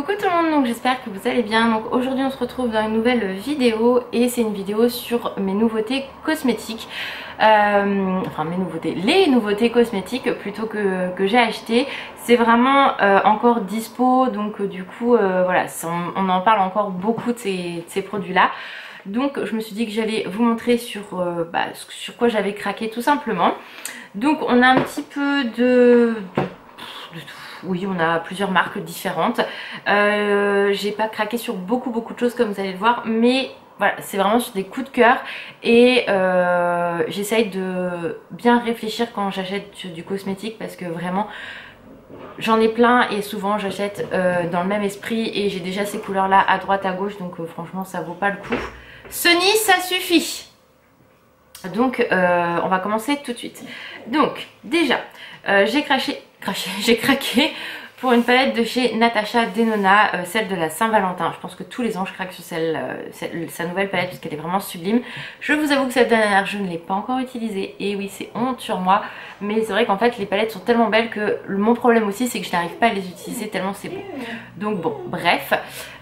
Coucou tout le monde, donc j'espère que vous allez bien. Donc aujourd'hui on se retrouve dans une nouvelle vidéo et c'est une vidéo sur mes nouveautés cosmétiques. Enfin mes nouveautés, les nouveautés cosmétiques plutôt que j'ai acheté. C'est vraiment encore dispo, donc du coup voilà, on en parle encore beaucoup de ces produits là. Donc je me suis dit que j'allais vous montrer sur quoi j'avais craqué tout simplement. Donc on a un petit peu de tout. Oui, on a plusieurs marques différentes. J'ai pas craqué sur beaucoup de choses comme vous allez le voir, mais voilà, c'est vraiment sur des coups de cœur et j'essaye de bien réfléchir quand j'achète du cosmétique parce que vraiment j'en ai plein et souvent j'achète dans le même esprit et j'ai déjà ces couleurs là à droite à gauche, donc franchement ça vaut pas le coup. Sony, ça suffit. Donc on va commencer tout de suite. Donc déjà j'ai craqué pour une palette de chez Natasha Denona, celle de la Saint-Valentin. Je pense que tous les ans je craque sur sa nouvelle palette parce qu'elle est vraiment sublime. Je vous avoue que cette dernière je ne l'ai pas encore utilisée et oui, c'est honte sur moi, mais c'est vrai qu'en fait les palettes sont tellement belles que mon problème aussi c'est que je n'arrive pas à les utiliser tellement c'est beau. Donc bon, bref,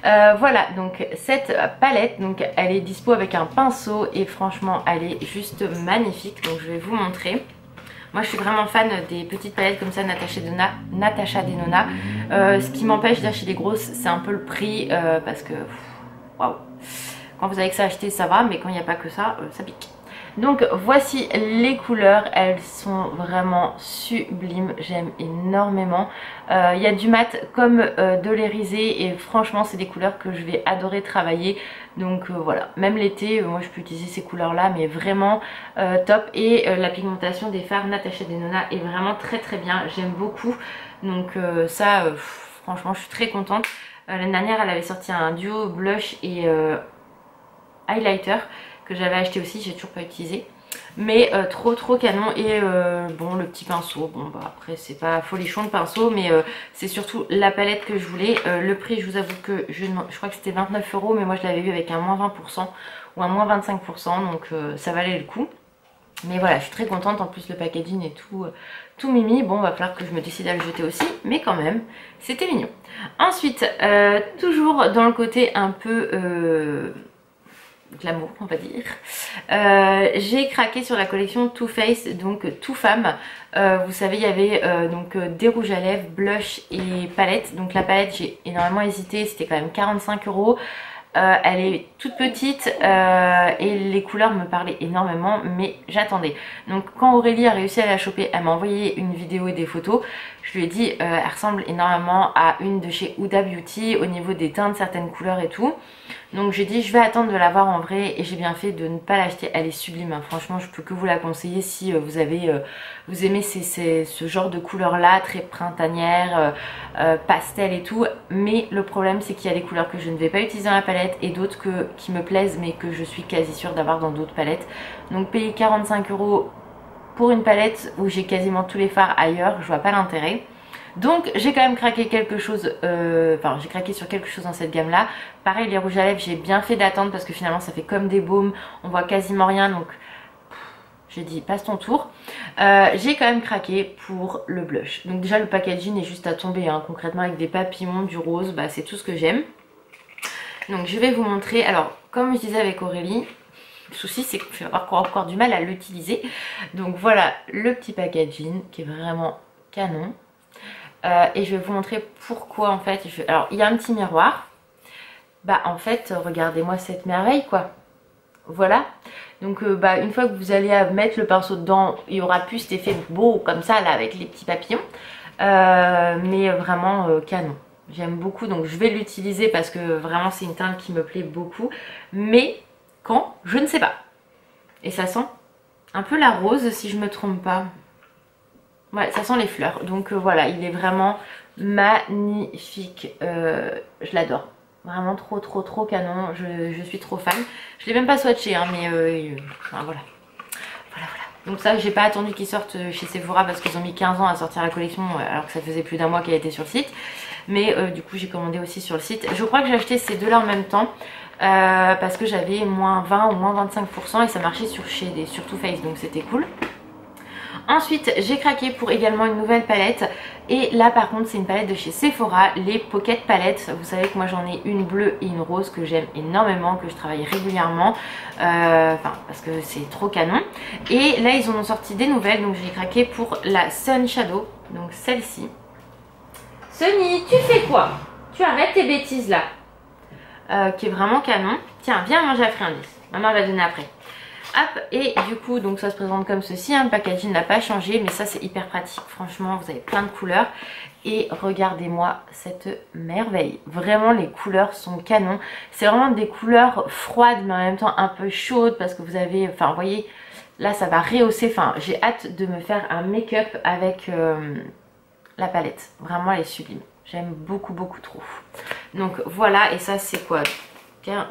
voilà, donc cette palette, donc elle est dispo avec un pinceau et franchement elle est juste magnifique, donc je vais vous montrer. Moi je suis vraiment fan des petites palettes comme ça Natasha Denona. Ce qui m'empêche d'acheter les grosses c'est un peu le prix parce que waouh, quand vous avez que ça à acheter ça va, mais quand il n'y a pas que ça, ça pique. Donc voici les couleurs, elles sont vraiment sublimes, j'aime énormément. Il y a du mat comme de l'irisé et franchement c'est des couleurs que je vais adorer travailler. Donc voilà, même l'été, moi je peux utiliser ces couleurs là, mais vraiment top. Et la pigmentation des fards Natasha Denona est vraiment très bien, j'aime beaucoup. Donc ça, franchement je suis très contente. L'année dernière elle avait sorti un duo blush et highlighter que j'avais acheté aussi, j'ai toujours pas utilisé, mais trop canon. Et bon, le petit pinceau, bon bah après c'est pas folichon le pinceau, mais c'est surtout la palette que je voulais. Le prix, je vous avoue que je crois que c'était 29 €, mais moi je l'avais vu avec un moins 20% ou un moins 25%, donc ça valait le coup. Mais voilà, je suis très contente, en plus le packaging est tout mimi. Bon, va falloir que je me décide à le jeter aussi, mais quand même c'était mignon. Ensuite toujours dans le côté un peu glamour on va dire, j'ai craqué sur la collection Too Faced, donc Too Femme. Vous savez, il y avait donc des rouges à lèvres, blush et palette. Donc la palette j'ai énormément hésité, c'était quand même 45 €. Elle est toute petite et les couleurs me parlaient énormément, mais j'attendais. Donc quand Aurélie a réussi à la choper, elle m'a envoyé une vidéo et des photos. Je lui ai dit elle ressemble énormément à une de chez Huda Beauty au niveau des teintes, certaines couleurs et tout. Donc j'ai dit je vais attendre de la voir en vrai et j'ai bien fait de ne pas l'acheter. Elle est sublime, hein. Franchement je peux que vous la conseiller si vous aimez ce genre de couleurs là, très printanière, pastel et tout. Mais le problème c'est qu'il y a des couleurs que je ne vais pas utiliser dans la palette et d'autres qui me plaisent mais que je suis quasi sûre d'avoir dans d'autres palettes. Donc payer 45 € pour une palette où j'ai quasiment tous les fards ailleurs, je vois pas l'intérêt. Donc j'ai quand même craqué quelque chose, j'ai craqué sur quelque chose dans cette gamme là. Pareil, les rouges à lèvres j'ai bien fait d'attendre parce que finalement ça fait comme des baumes, on voit quasiment rien, donc j'ai dit passe ton tour. J'ai quand même craqué pour le blush. Donc déjà le packaging est juste à tomber, hein, concrètement avec des papillons, du rose, bah, c'est tout ce que j'aime. Donc je vais vous montrer, alors comme je disais avec Aurélie, le souci c'est que je vais avoir encore du mal à l'utiliser. Donc voilà le petit packaging qui est vraiment canon. Et je vais vous montrer pourquoi en fait. Alors il y a un petit miroir. Bah en fait regardez-moi cette merveille quoi. Voilà. Donc une fois que vous allez mettre le pinceau dedans, il y aura plus cet effet beau comme ça là avec les petits papillons. Mais vraiment canon. J'aime beaucoup, donc je vais l'utiliser parce que vraiment c'est une teinte qui me plaît beaucoup. Mais quand, je ne sais pas. Et ça sent un peu la rose si je me trompe pas. Ouais, ça sent les fleurs. Donc voilà, il est vraiment magnifique. Je l'adore. Vraiment trop canon. Je suis trop fan. Je l'ai même pas swatché, hein, mais enfin, voilà. Donc ça, j'ai pas attendu qu'ils sortent chez Sephora parce qu'ils ont mis 15 ans à sortir la collection alors que ça faisait plus d'un mois qu'elle était sur le site. Mais du coup, j'ai commandé aussi sur le site. Je crois que j'ai acheté ces deux là en même temps parce que j'avais moins 20 ou moins 25% et ça marchait sur Too Faced, donc c'était cool. Ensuite j'ai craqué pour également une nouvelle palette, et là par contre c'est une palette de chez Sephora, les Pocket Palettes. Vous savez que moi j'en ai une bleue et une rose que j'aime énormément, que je travaille régulièrement, parce que c'est trop canon. Et là ils en ont sorti des nouvelles, donc j'ai craqué pour la Sun Shadow, donc celle-ci. Sunny, tu fais quoi? Tu arrêtes tes bêtises là, qui est vraiment canon. Tiens, viens manger la friandise, maman va donner après. Hop, et du coup donc ça se présente comme ceci, hein. Le packaging n'a pas changé, mais ça c'est hyper pratique, franchement vous avez plein de couleurs. Et regardez-moi cette merveille, vraiment les couleurs sont canon. C'est vraiment des couleurs froides mais en même temps un peu chaudes, parce que vous avez, enfin vous voyez là ça va rehausser, enfin j'ai hâte de me faire un make-up avec la palette, vraiment elle est sublime, j'aime beaucoup trop. Donc voilà, et ça c'est quoi,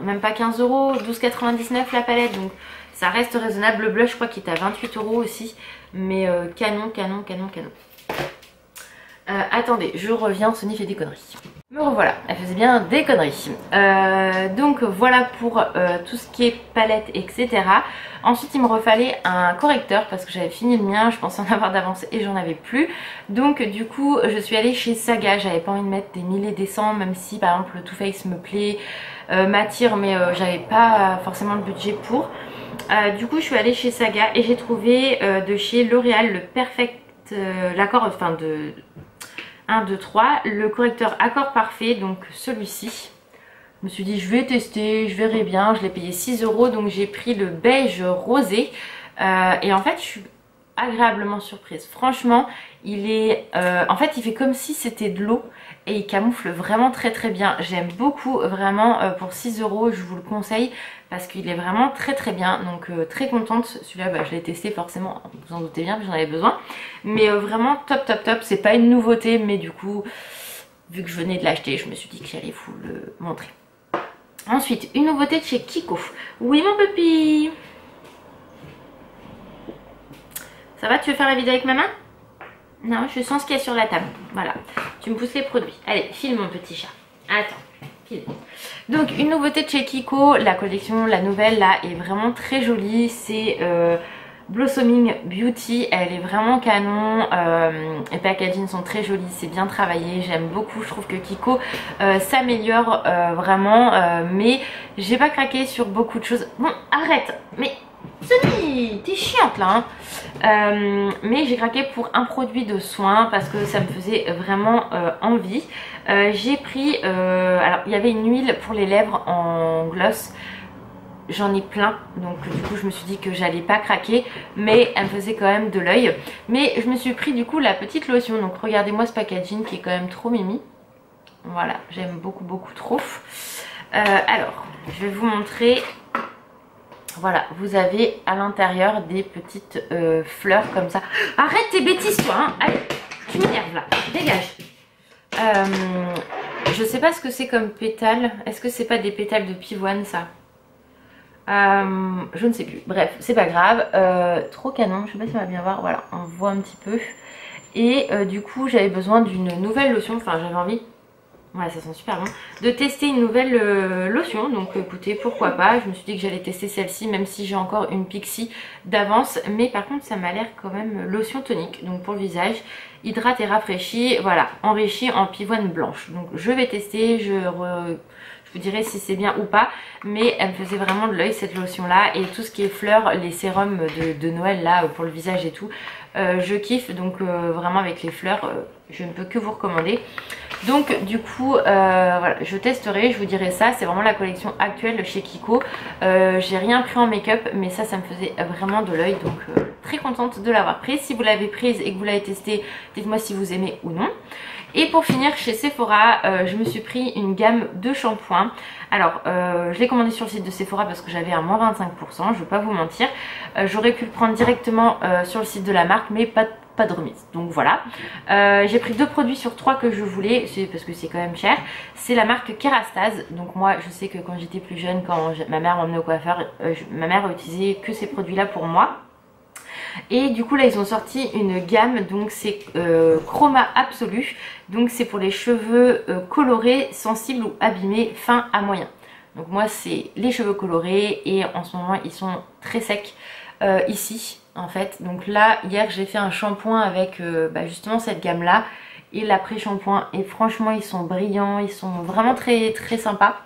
même pas 15 €, 12,99 la palette, donc ça reste raisonnable. Le blush je crois qu'il est à 28 € aussi, mais canon. Attendez, je reviens, Sony fait des conneries. Me revoilà, elle faisait bien des conneries. Donc voilà pour tout ce qui est palette, etc. Ensuite il me refallait un correcteur parce que j'avais fini le mien, je pensais en avoir d'avance et j'en avais plus. Donc du coup je suis allée chez Saga, j'avais pas envie de mettre des 1000 et des 100, même si par exemple le Too Faced me plaît, m'attire, mais j'avais pas forcément le budget pour. Du coup je suis allée chez Saga et j'ai trouvé de chez L'Oréal le Perfect, l'accord, enfin de 1, 2, 3, le correcteur Accord Parfait, donc celui-ci. Je me suis dit je vais tester, je verrai bien, je l'ai payé 6 €, donc j'ai pris le beige rosé. Et en fait je suis agréablement surprise. Franchement il est, en fait il fait comme si c'était de l'eau et il camoufle vraiment très bien. J'aime beaucoup, vraiment, pour 6 €, je vous le conseille parce qu'il est vraiment très bien. Donc très contente. Celui-là je l'ai testé forcément, vous en doutez bien, parce que j'en avais besoin. Mais vraiment top. C'est pas une nouveauté, mais du coup vu que je venais de l'acheter, je me suis dit que j'allais vous le montrer. Ensuite une nouveauté de chez Kiko. Oui mon papy, ça va, tu veux faire la vidéo avec maman? Non, je sens ce qu'il y a sur la table. Voilà, tu me pousses les produits. Allez, file mon petit chat. Attends, file. Donc une nouveauté de chez Kiko, la collection, la nouvelle là est vraiment très jolie. C'est Blossoming Beauty, elle est vraiment canon. Les packaging sont très jolis, c'est bien travaillé, j'aime beaucoup. Je trouve que Kiko s'améliore vraiment, mais j'ai pas craqué sur beaucoup de choses. Bon, arrête, mais Sony, t'es chiante là, hein. Mais j'ai craqué pour un produit de soin parce que ça me faisait vraiment envie. J'ai pris, alors il y avait une huile pour les lèvres en gloss. J'en ai plein, donc du coup je me suis dit que j'allais pas craquer, mais elle me faisait quand même de l'œil. Mais je me suis pris du coup la petite lotion, donc regardez-moi ce packaging qui est quand même trop mimi. Voilà, j'aime beaucoup trop. Alors, je vais vous montrer. Voilà, vous avez à l'intérieur des petites fleurs comme ça. Arrête tes bêtises toi, hein. Allez, tu m'énerves là, dégage. Je sais pas ce que c'est comme pétales. Est-ce que c'est pas des pétales de pivoine ça? Je ne sais plus. Bref, c'est pas grave. Trop canon, je sais pas si on va bien voir. Voilà, on voit un petit peu. Et du coup j'avais besoin d'une nouvelle lotion. Enfin j'avais envie, ouais ça sent super bon, de tester une nouvelle lotion. Donc écoutez, pourquoi pas. Je me suis dit que j'allais tester celle-ci, même si j'ai encore une Pixi d'avance. Mais par contre ça m'a l'air quand même lotion tonique. Donc pour le visage, hydrate et rafraîchit. Voilà, enrichi en pivoine blanche. Donc je vais tester, je vous dirai si c'est bien ou pas. Mais elle me faisait vraiment de l'œil cette lotion là. Et tout ce qui est fleurs, les sérums de Noël là pour le visage et tout, je kiffe. Donc vraiment avec les fleurs, je ne peux que vous recommander. Donc du coup voilà, je testerai, je vous dirai ça. C'est vraiment la collection actuelle chez Kiko. J'ai rien pris en make-up, mais ça me faisait vraiment de l'œil. Donc très contente de l'avoir prise. Si vous l'avez prise et que vous l'avez testée, dites-moi si vous aimez ou non. Et pour finir, chez Sephora, je me suis pris une gamme de shampoings. Alors je l'ai commandé sur le site de Sephora parce que j'avais un moins 25%, je ne vais pas vous mentir. J'aurais pu le prendre directement sur le site de la marque, mais pas de remise. Donc voilà, j'ai pris 2 produits sur 3 que je voulais, parce que c'est quand même cher. C'est la marque Kerastase. Donc moi je sais que quand j'étais plus jeune, quand ma mère m'emmenait au coiffeur, ma mère utilisait que ces produits là pour moi. Et du coup là ils ont sorti une gamme, donc c'est Chroma Absolu. Donc c'est pour les cheveux colorés, sensibles ou abîmés, fins à moyen. Donc moi c'est les cheveux colorés et en ce moment ils sont très secs. ici en fait. Donc là hier j'ai fait un shampoing avec justement cette gamme là et l'après-shampoing, et franchement ils sont brillants, ils sont vraiment très très sympas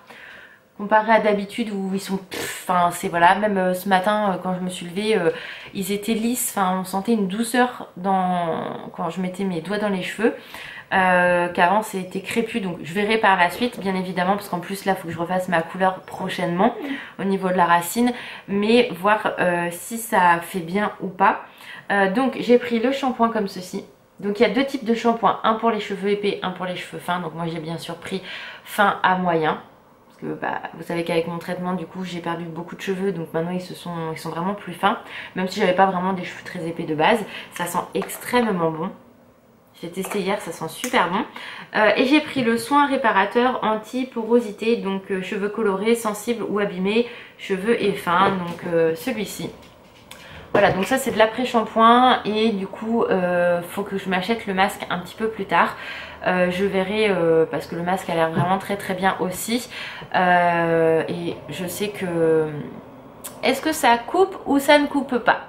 comparé à d'habitude où ils sont enfin c'est voilà, même ce matin quand je me suis levée ils étaient lisses, enfin on sentait une douceur quand je mettais mes doigts dans les cheveux qu'avant c'était crépus. Donc je verrai par la suite bien évidemment, parce qu'en plus là il faut que je refasse ma couleur prochainement au niveau de la racine, mais voir si ça fait bien ou pas. Donc j'ai pris le shampoing comme ceci. Donc il y a deux types de shampoing, un pour les cheveux épais, un pour les cheveux fins. Donc moi j'ai bien sûr pris fin à moyen. Vous savez qu'avec mon traitement du coup j'ai perdu beaucoup de cheveux, donc maintenant ils sont vraiment plus fins, même si j'avais pas vraiment des cheveux très épais de base. Ça sent extrêmement bon, j'ai testé hier, ça sent super bon. Et j'ai pris le soin réparateur anti-porosité, donc cheveux colorés, sensibles ou abîmés, cheveux et fins, donc celui-ci. Voilà, donc ça c'est de l'après-shampoing, et du coup faut que je m'achète le masque un petit peu plus tard. Je verrai parce que le masque a l'air vraiment très très bien aussi. Et je sais que... Est-ce que ça coupe ou ça ne coupe pas?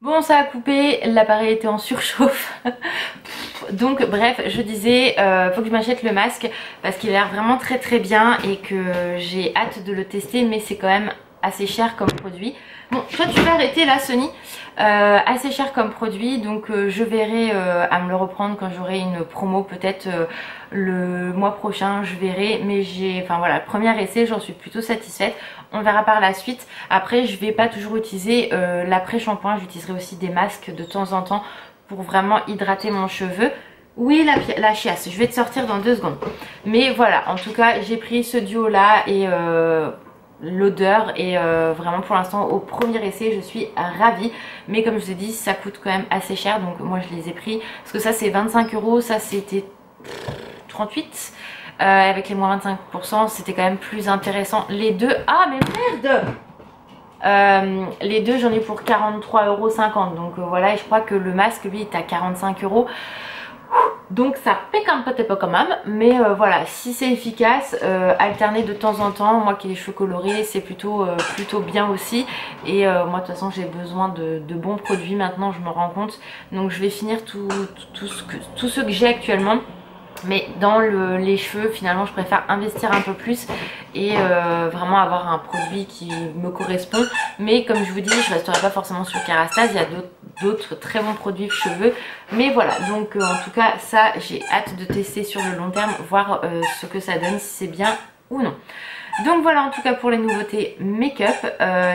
Bon, ça a coupé, l'appareil était en surchauffe. Donc bref, je disais, faut que je m'achète le masque parce qu'il a l'air vraiment très très bien et que j'ai hâte de le tester, mais c'est quand même assez cher comme produit. Bon, toi tu vas arrêter là Sony, assez cher comme produit, donc je verrai à me le reprendre quand j'aurai une promo peut-être le mois prochain, je verrai, mais enfin voilà, le premier essai j'en suis plutôt satisfaite. On verra par la suite. Après je vais pas toujours utiliser l'après-shampoing, j'utiliserai aussi des masques de temps en temps pour vraiment hydrater mon cheveu. Oui, la chiasse, je vais te sortir dans 2 secondes. Mais voilà, en tout cas j'ai pris ce duo là et l'odeur est vraiment pour l'instant au premier essai, je suis ravie. Mais comme je vous ai dit, ça coûte quand même assez cher, donc moi je les ai pris parce que ça c'est 25 €, ça c'était 38 avec les moins 25%, c'était quand même plus intéressant. Les deux, ah mais merde, les deux j'en ai pour 43,50 €, donc voilà, et je crois que le masque lui est à 45 €. Donc ça pique un petit peu quand même, mais voilà, si c'est efficace, alterner de temps en temps, moi qui ai les cheveux colorés, c'est plutôt bien aussi. Et moi de toute façon j'ai besoin de bons produits maintenant, je me rends compte. Donc je vais finir tout ce que j'ai actuellement. Mais dans les cheveux, finalement, je préfère investir un peu plus et vraiment avoir un produit qui me correspond. Mais comme je vous dis, je ne resterai pas forcément sur Kérastase. Il y a d'autres très bons produits cheveux. Mais voilà, donc en tout cas, ça, j'ai hâte de tester sur le long terme, voir ce que ça donne, si c'est bien ou non. Donc voilà en tout cas pour les nouveautés make-up,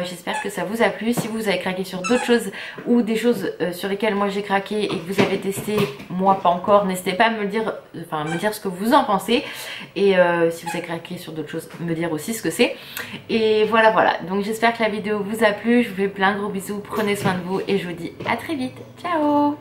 j'espère que ça vous a plu. Si vous avez craqué sur d'autres choses ou des choses sur lesquelles moi j'ai craqué et que vous avez testé, moi pas encore, n'hésitez pas à me le dire, enfin me dire ce que vous en pensez. Et si vous avez craqué sur d'autres choses, me dire aussi ce que c'est. Et voilà, donc j'espère que la vidéo vous a plu, je vous fais plein de gros bisous, prenez soin de vous et je vous dis à très vite, ciao.